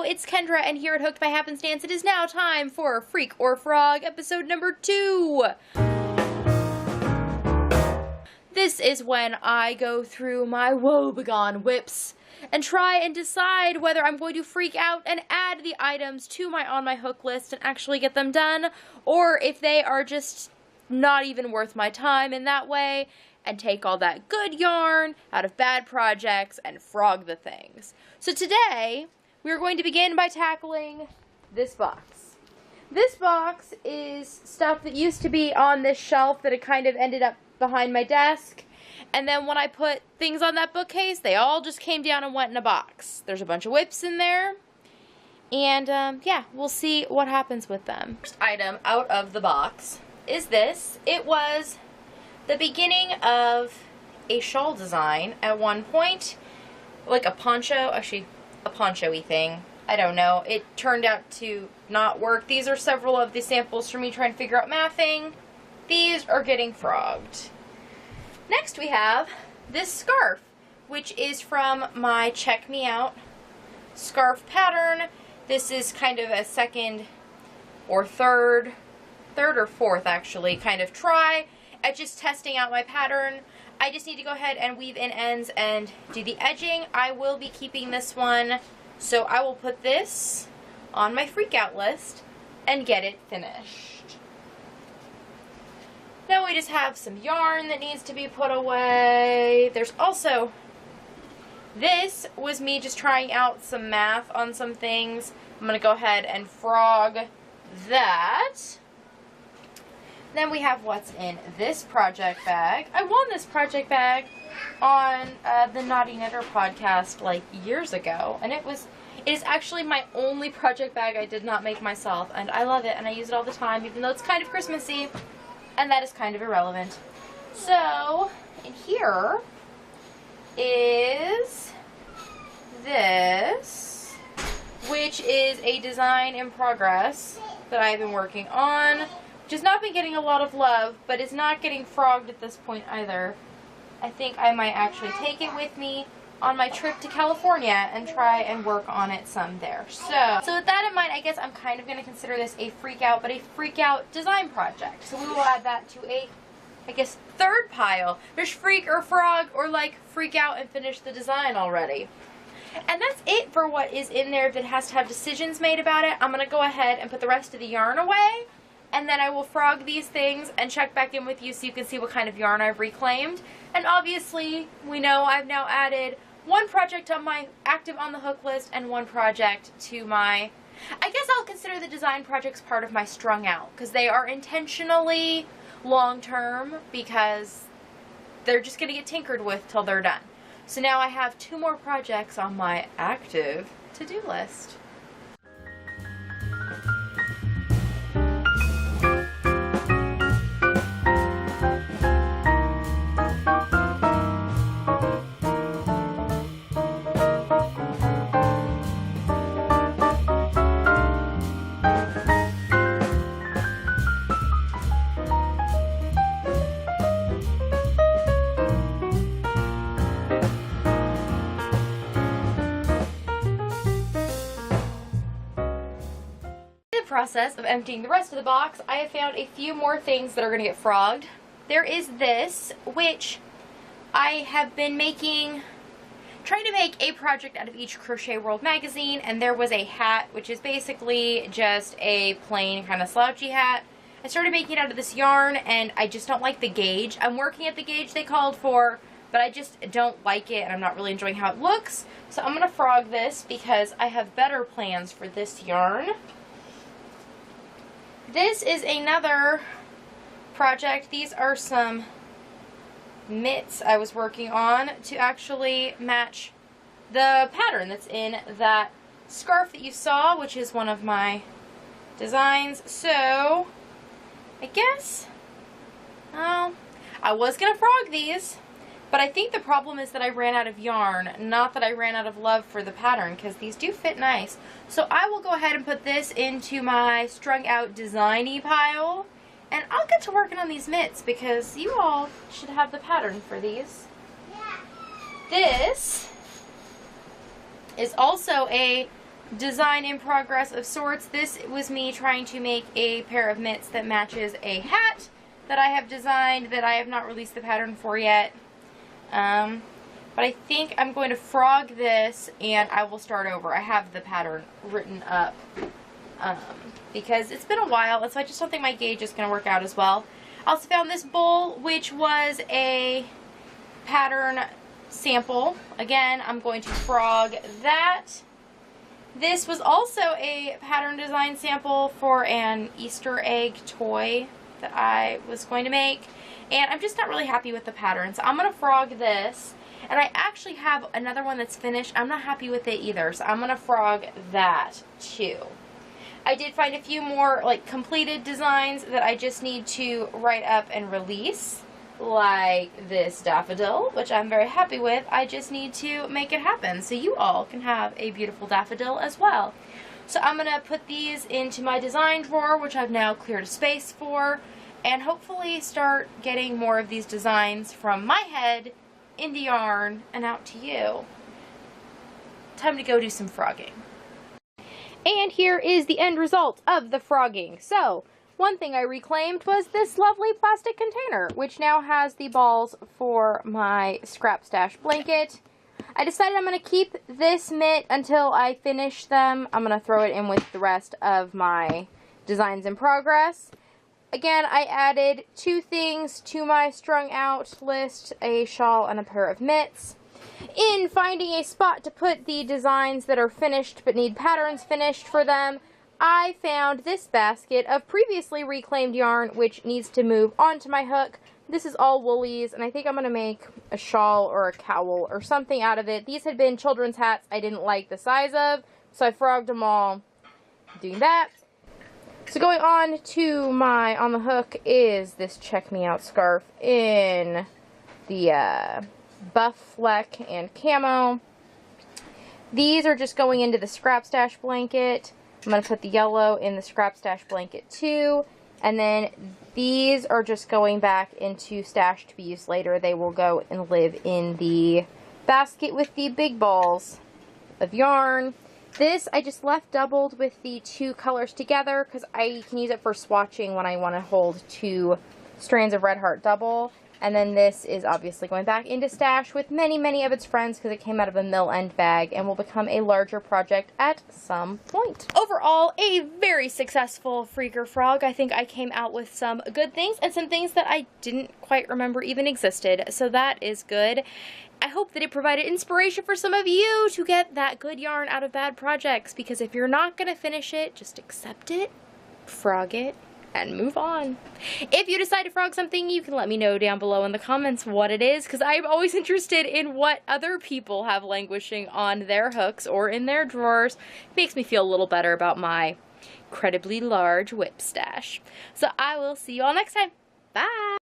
it's Kendra, and here at Hooked by Happenstance, it is now time for Freak or Frog, episode number 2. This is when I go through my woebegone whips and try and decide whether I'm going to freak out and add the items to my On My Hook list and actually get them done, or if they are just not even worth my time in that way, and take all that good yarn out of bad projects and frog the things. So today, we're going to begin by tackling this box. This box is stuff that used to be on this shelf that it kind of ended up behind my desk. And then when I put things on that bookcase, they all just came down and went in a box. There's a bunch of whips in there. And yeah, we'll see what happens with them. First item out of the box is this. It was the beginning of a shawl design at one point, like a poncho, actually a poncho-y thing. I don't know. It turned out to not work. These are several of the samples for me trying to figure out mathing. These are getting frogged. Next we have this scarf, which is from my Check Me Out scarf pattern. This is kind of a second or third or fourth actually, kind of try at just testing out my pattern. I just need to go ahead and weave in ends and do the edging. I will be keeping this one, so I will put this on my freak out list and get it finished. Now we just have some yarn that needs to be put away. There's also, this was me just trying out some math on some things. I'm going to go ahead and frog that. Then we have what's in this project bag. I won this project bag on the Naughty Knitter podcast like years ago, and it is actually my only project bag I did not make myself, and I love it and I use it all the time, even though it's kind of Christmassy, and that is kind of irrelevant. So in here is this, which is a design in progress that I've been working on. Which has not been getting a lot of love, but is not getting frogged at this point either. I think I might actually take it with me on my trip to California and try and work on it some there. So with that in mind, I guess I'm kind of going to consider this a freak out, but a freak out design project. So we will add that to a, I guess, third pile. There's freak or frog, or like freak out and finish the design already. And that's it for what is in there that has to have decisions made about it. I'm going to go ahead and put the rest of the yarn away. And then I will frog these things and check back in with you so you can see what kind of yarn I've reclaimed. And obviously, we know I've now added one project on my active on the hook list and one project to my, I guess I'll consider the design projects part of my strung out, because they are intentionally long term because they're just going to get tinkered with till they're done. So now I have 2 more projects on my active to-do list. Process of emptying the rest of the box, I have found a few more things that are going to get frogged. There is this, which I have been trying to make a project out of each Crochet World magazine, and there was a hat, which is basically just a plain kind of slouchy hat. I started making it out of this yarn, and I just don't like the gauge. I'm working at the gauge they called for, but I just don't like it, and I'm not really enjoying how it looks. So I'm going to frog this because I have better plans for this yarn. This is another project. These are some mitts I was working on to actually match the pattern that's in that scarf that you saw, which is one of my designs. So I guess I was going to frog these, but I think the problem is that I ran out of yarn, not that I ran out of love for the pattern, because these do fit nice. So I will go ahead and put this into my strung out designy pile, and I'll get to working on these mitts because you all should have the pattern for these. This is also a design in progress of sorts. This was me trying to make a pair of mitts that matches a hat that I have designed that I have not released the pattern for yet. But I think I'm going to frog this and I will start over. I have the pattern written up because it's been a while, and so I just don't think my gauge is going to work out as well. I also found this bowl, which was a pattern sample. Again, I'm going to frog that. This was also a pattern design sample for an Easter egg toy that I was going to make, and I'm just not really happy with the pattern, so I'm going to frog this. And I actually have another one that's finished. I'm not happy with it either, so I'm going to frog that too. I did find a few more like completed designs that I just need to write up and release, like this daffodil, which I'm very happy with. I just need to make it happen so you all can have a beautiful daffodil as well. So I'm going to put these into my design drawer, which I've now cleared a space for, and hopefully start getting more of these designs from my head into yarn and out to you. Time to go do some frogging. And here is the end result of the frogging. So, one thing I reclaimed was this lovely plastic container, which now has the balls for my scrap stash blanket. I decided I'm going to keep this mitt until I finish them. I'm going to throw it in with the rest of my designs in progress. Again, I added 2 things to my strung out list, a shawl and a pair of mitts. In finding a spot to put the designs that are finished but need patterns finished for them, I found this basket of previously reclaimed yarn which needs to move onto my hook. This is all woolies, and I think I'm going to make a shawl or a cowl or something out of it. These had been children's hats I didn't like the size of, so I frogged them all doing that. So going on to my on the hook is this Check Me Out scarf in the buff fleck and camo. These are just going into the scrap stash blanket. I'm going to put the yellow in the scrap stash blanket too. And then these are just going back into stash to be used later. They will go and live in the basket with the big balls of yarn. This I just left doubled with the 2 colors together because I can use it for swatching when I want to hold 2 strands of Red Heart double. And then this is obviously going back into stash with many, many of its friends because it came out of a mill end bag and will become a larger project at some point. Overall, a very successful Freaker Frog. I think I came out with some good things and some things that I didn't quite remember even existed, so that is good. I hope that it provided inspiration for some of you to get that good yarn out of bad projects, because if you're not going to finish it, just accept it, frog it, and move on. If you decide to frog something, you can let me know down below in the comments what it is, because I'm always interested in what other people have languishing on their hooks or in their drawers. It makes me feel a little better about my incredibly large whip stash. So I will see you all next time. Bye!